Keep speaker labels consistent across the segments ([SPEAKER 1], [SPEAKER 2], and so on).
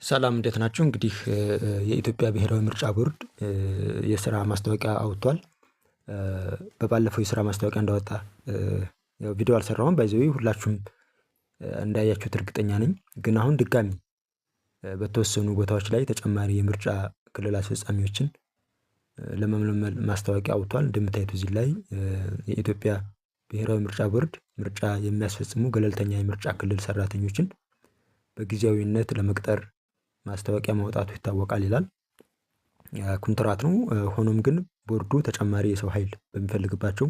[SPEAKER 1] ሰላም እንዴት ናችሁ? እንግዲህ የኢትዮጵያ ብሔራዊ ምርጫ ቦርድ የስራ ማስታወቂያ አውጥቷል። በባለፈው የስራ ማስታወቂያ እንዳወጣ ያው ቪዲዮ አልሰራሁም ባይ ዘ ዌይ ሁላችሁም እንዳያችሁት እርግጠኛ ነኝ። ግን አሁን ድጋሚ በተወሰኑ ቦታዎች ላይ ተጨማሪ የምርጫ ክልል አስፈጻሚዎችን ለመመልመል ማስታወቂያ አውጥቷል። እንደምታዩት እዚህ ላይ የኢትዮጵያ ብሔራዊ ምርጫ ቦርድ ምርጫ የሚያስፈጽሙ ገለልተኛ የምርጫ ክልል ሰራተኞችን በጊዜያዊነት ለመቅጠር ማስታወቂያ ማውጣቱ ይታወቃል ይላል። ኮንትራት ነው። ሆኖም ግን ቦርዱ ተጨማሪ የሰው ኃይል በሚፈልግባቸው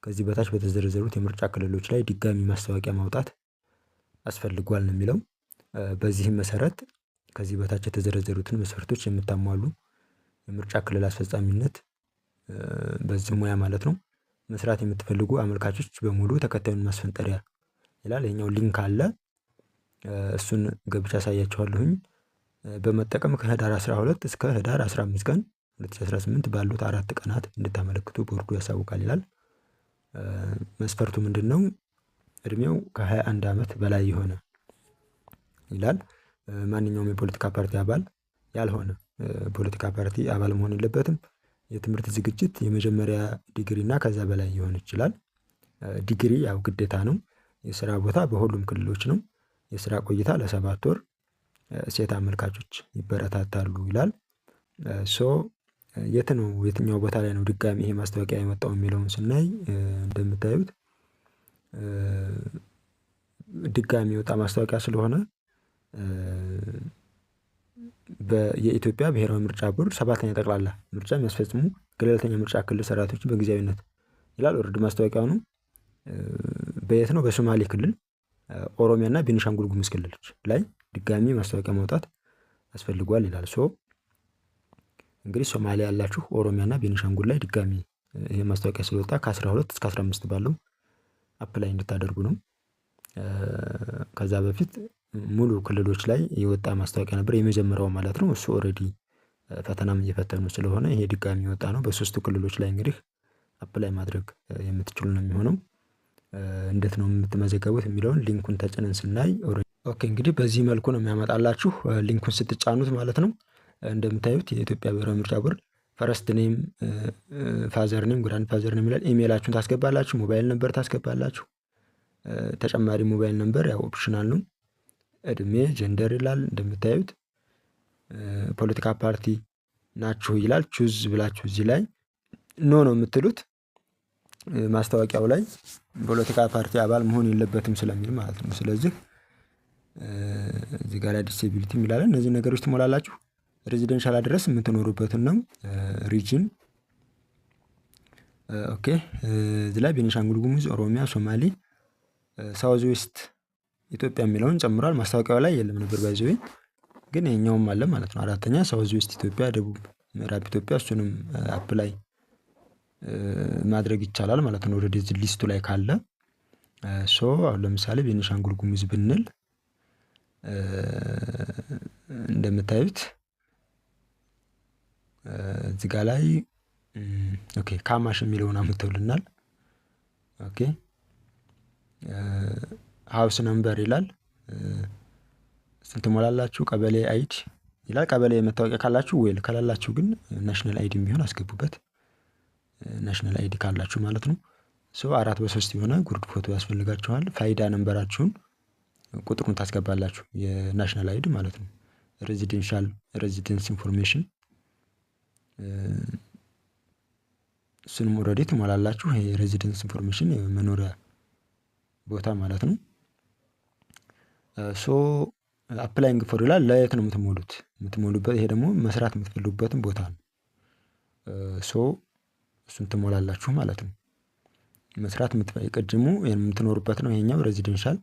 [SPEAKER 1] ከዚህ በታች በተዘረዘሩት የምርጫ ክልሎች ላይ ድጋሚ ማስታወቂያ ማውጣት አስፈልጓል ነው የሚለው። በዚህም መሰረት ከዚህ በታች የተዘረዘሩትን መስፈርቶች የምታሟሉ የምርጫ ክልል አስፈጻሚነት በዚህ ሙያ ማለት ነው መስራት የምትፈልጉ አመልካቾች በሙሉ ተከታዩን ማስፈንጠሪያ ይላል። ይሄኛው ሊንክ አለ። እሱን ገብቻ አሳያችኋለሁኝ። በመጠቀም ከህዳር 12 እስከ ህዳር 15 ቀን 2018 ባሉት 4 ቀናት እንድታመለክቱ ቦርዱ ያሳውቃል ይላል። መስፈርቱ ምንድነው? እድሜው ከ21 ዓመት በላይ የሆነ ይላል። ማንኛውም የፖለቲካ ፓርቲ አባል ያልሆነ ፖለቲካ ፓርቲ አባል መሆን የለበትም። የትምህርት ዝግጅት የመጀመሪያ ዲግሪ እና ከዛ በላይ ሊሆን ይችላል። ዲግሪ ያው ግዴታ ነው። የስራ ቦታ በሁሉም ክልሎች ነው። የስራ ቆይታ ለ7 ወር ሴት አመልካቾች ይበረታታሉ ይላል። የትኛው ቦታ ላይ ነው ድጋሚ ይሄ ማስታወቂያ የመጣው የሚለውን ስናይ እንደምታዩት ድጋሚ የወጣ ማስታወቂያ ስለሆነ የኢትዮጵያ ብሔራዊ ምርጫ ቦርድ 7ኛ ጠቅላላ ምርጫ የሚያስፈጽሙ ገለልተኛ ምርጫ ክልል ሰራተኞችን በጊዜያዊነት ይላል። ኦልሬዲ ማስታወቂያው ነው። በየት ነው? በሶማሌ ክልል፣ ኦሮሚያ እና ቤኒሻንጉል ጉሙዝ ክልሎች ላይ ድጋሚ ማስታወቂያ ማውጣት ያስፈልጓል ይላል። እንግዲህ ሶማሊያ ያላችሁ ኦሮሚያ እና ቤኒሻንጉል ላይ ድጋሚ ይሄ ማስታወቂያ ስለወጣ ከ12 እስከ 15 ባለው አፕላይ እንድታደርጉ ነው። ከዛ በፊት ሙሉ ክልሎች ላይ የወጣ ማስታወቂያ ነበር የመጀመሪያው ማለት ነው። እሱ ኦልሬዲ ፈተናም እየፈተኑ ስለሆነ ይሄ ድጋሚ የወጣ ነው። በሶስቱ ክልሎች ላይ እንግዲህ አፕላይ ማድረግ የምትችሉ ነው የሚሆነው። እንዴት ነው የምትመዘገቡት የሚለውን ሊንኩን ተጭነን ስናይ ኦኬ እንግዲህ በዚህ መልኩ ነው የሚያመጣላችሁ ሊንኩን ስትጫኑት ማለት ነው። እንደምታዩት የኢትዮጵያ ብሔራዊ ምርጫ ቦርድ ፈረስት ኔም፣ ፋዘር ኔም፣ ግራንድ ፋዘር ኔም ይላል። ኢሜይላችሁን ታስገባላችሁ፣ ሞባይል ነምበር ታስገባላችሁ። ተጨማሪ ሞባይል ነምበር ያው ኦፕሽናል ነው። እድሜ፣ ጀንደር ይላል። እንደምታዩት ፖለቲካ ፓርቲ ናችሁ ይላል። ቹዝ ብላችሁ እዚህ ላይ ኖ ነው የምትሉት። ማስታወቂያው ላይ ፖለቲካ ፓርቲ አባል መሆን የለበትም ስለሚል ማለት ነው። ስለዚህ እዚህ ጋር ላይ ዲሴቢሊቲ የሚላለን እነዚህ ነገሮች ትሞላላችሁ። ሬዚደንሻል አድረስ የምትኖሩበትን ነው ሪጅን። ኦኬ እዚህ ላይ ቤኒሻንጉል ጉሙዝ፣ ኦሮሚያ፣ ሶማሌ፣ ሳውዝ ዌስት ኢትዮጵያ የሚለውን ጨምሯል። ማስታወቂያው ላይ የለም ነበር ባይዘዌ ግን የኛውም አለ ማለት ነው። አራተኛ ሳውዝ ዌስት ኢትዮጵያ፣ ደቡብ ምዕራብ ኢትዮጵያ እሱንም አፕላይ ማድረግ ይቻላል ማለት ነው። ኦልሬዲ እዚህ ሊስቱ ላይ ካለ አሁን ለምሳሌ ቤኒሻንጉል ጉሙዝ ብንል እንደምታዩት እዚህ ጋር ላይ ኦኬ ካማሽ የሚለውን አምጥተውልናል። ኦኬ ሃውስ ነምበር ይላል። ስንት ሞላላችሁ? ቀበሌ አይዲ ይላል። ቀበሌ መታወቂያ ካላችሁ ዌል፣ ከላላችሁ ግን ናሽናል አይዲ ቢሆን አስገቡበት። ናሽናል አይዲ ካላችሁ ማለት ነው። 4x3 የሆነ ጉርድ ፎቶ ያስፈልጋችኋል። ፋይዳ ነምበራችሁን ቁጥሩን ታስገባላችሁ፣ የናሽናል አይዲ ማለት ነው። ሬዚደንስ ኢንፎርሜሽን እሱንም ኦልሬዲ ትሞላላችሁ። ይሄ ሬዚደንስ ኢንፎርሜሽን የመኖሪያ ቦታ ማለት ነው። አፕላይንግ ፎር ይላል። ለየት ነው የምትሞሉበት? ይሄ ደግሞ መስራት የምትፈልጉበትን ቦታ ነው። እሱን ትሞላላችሁ ማለት ነው። መስራት ቅድሙ የምትኖሩበት ነው። ይሄኛው ሬዚደንሻል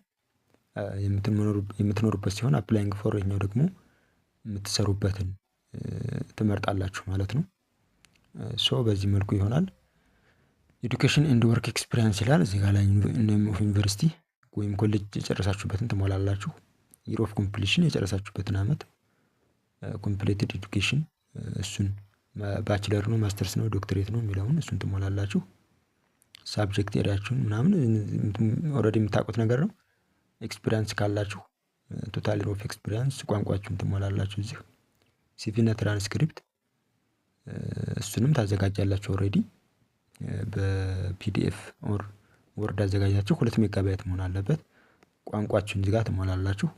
[SPEAKER 1] የምትኖሩበት ሲሆን አፕላይንግ ፎር ይሄኛው ደግሞ የምትሰሩበትን ትመርጣላችሁ ማለት ነው። በዚህ መልኩ ይሆናል። ኤዱኬሽን ኤንድ ወርክ ኤክስፒሪየንስ ይላል። እዚህ ጋር ላይ ኔም ኦፍ ዩኒቨርሲቲ ወይም ኮሌጅ የጨረሳችሁበትን ትሞላላችሁ። ይር ኦፍ ኮምፕሊሽን የጨረሳችሁበትን አመት፣ ኮምፕሌትድ ኤዱኬሽን እሱን ባችለር ነው፣ ማስተርስ ነው፣ ዶክትሬት ነው የሚለውን እሱን ትሞላላችሁ። ሳብጀክት ኤሪያችሁን ምናምን ኦልሬዲ የምታውቁት ነገር ነው። ኤክስፒሪየንስ ካላችሁ ቶታል ኦፍ ኤክስፒሪያንስ ቋንቋችሁን ትሞላላችሁ እዚህ ሲቪ እና ትራንስክሪፕት እሱንም ታዘጋጃላችሁ ኦልሬዲ በፒዲኤፍ ኦር ወርድ አዘጋጃችሁ 2 ሜጋባይት መሆን አለበት። ቋንቋችሁን እዚህ ጋር ትሞላላችሁ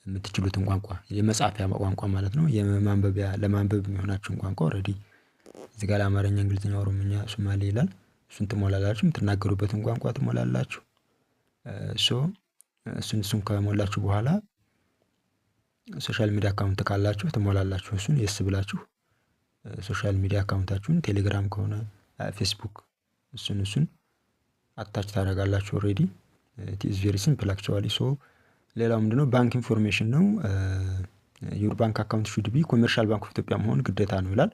[SPEAKER 1] የምትችሉትን ቋንቋ የመጻፊያ ቋንቋ ማለት ነው። የማንበቢያ ለማንበብ የሚሆናችሁን ቋንቋ ኦልሬዲ እዚህ ጋር አማርኛ፣ እንግሊዝኛ፣ ኦሮምኛ፣ ሶማሌ ይላል። እሱን ትሞላላችሁ። የምትናገሩበትን ቋንቋ ትሞላላችሁ። እሱን ከሞላችሁ በኋላ ሶሻል ሚዲያ አካውንት ካላችሁ ትሞላላችሁ። እሱን የስ ብላችሁ ሶሻል ሚዲያ አካውንታችሁን ቴሌግራም ከሆነ ፌስቡክ እሱን አታች ታደርጋላችሁ። ኦልሬዲ ኢት ኢዝ ቬሪ ሲምፕል አክቹዋሊ። ሌላው ምንድነው ባንክ ኢንፎርሜሽን ነው። ዩር ባንክ አካውንት ሹድ ቢ ኮሜርሻል ባንክ ኦፍ ኢትዮጵያ መሆን ግዴታ ነው ይላል።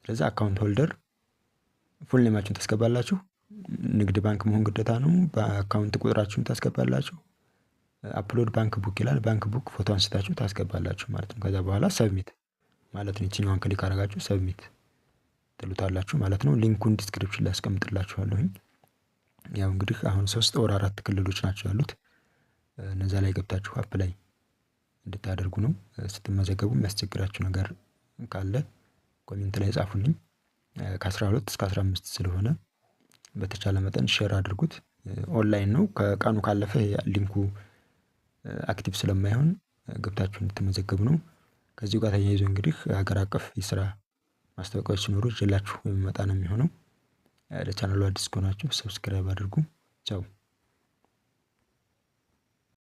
[SPEAKER 1] ስለዚህ አካውንት ሆልደር ፉል ኔማችሁን ታስገባላችሁ። ንግድ ባንክ መሆን ግዴታ ነው። በአካውንት ቁጥራችሁን ታስገባላችሁ። አፕሎድ ባንክ ቡክ ይላል። ባንክ ቡክ ፎቶ አንስታችሁ ታስገባላችሁ ማለት ነው። ከዛ በኋላ ሰብሚት ማለት ነው። ይችኛዋን ክሊክ አደረጋችሁ ሰብሚት ትሉታላችሁ ማለት ነው። ሊንኩን ዲስክሪፕሽን ላይ አስቀምጥላችኋለሁኝ። ያው እንግዲህ አሁን 3 or 4 ክልሎች ናቸው ያሉት። እነዛ ላይ ገብታችሁ አፕላይ እንድታደርጉ ነው። ስትመዘገቡ የሚያስቸግራችሁ ነገር ካለ ኮሜንት ላይ ጻፉልኝ። ከ12 እስከ 15 ስለሆነ በተቻለ መጠን ሼር አድርጉት። ኦንላይን ነው። ከቀኑ ካለፈ ሊንኩ አክቲቭ ስለማይሆን ገብታችሁ እንድትመዘገቡ ነው። ከዚሁ ጋር ተያይዞ እንግዲህ ሀገር አቀፍ የስራ ማስታወቂያዎች ሲኖሩ ይዤላችሁ የሚመጣ ነው የሚሆነው። ለቻናሉ አዲስ ከሆናችሁ ሰብስክራይብ አድርጉ። ቻው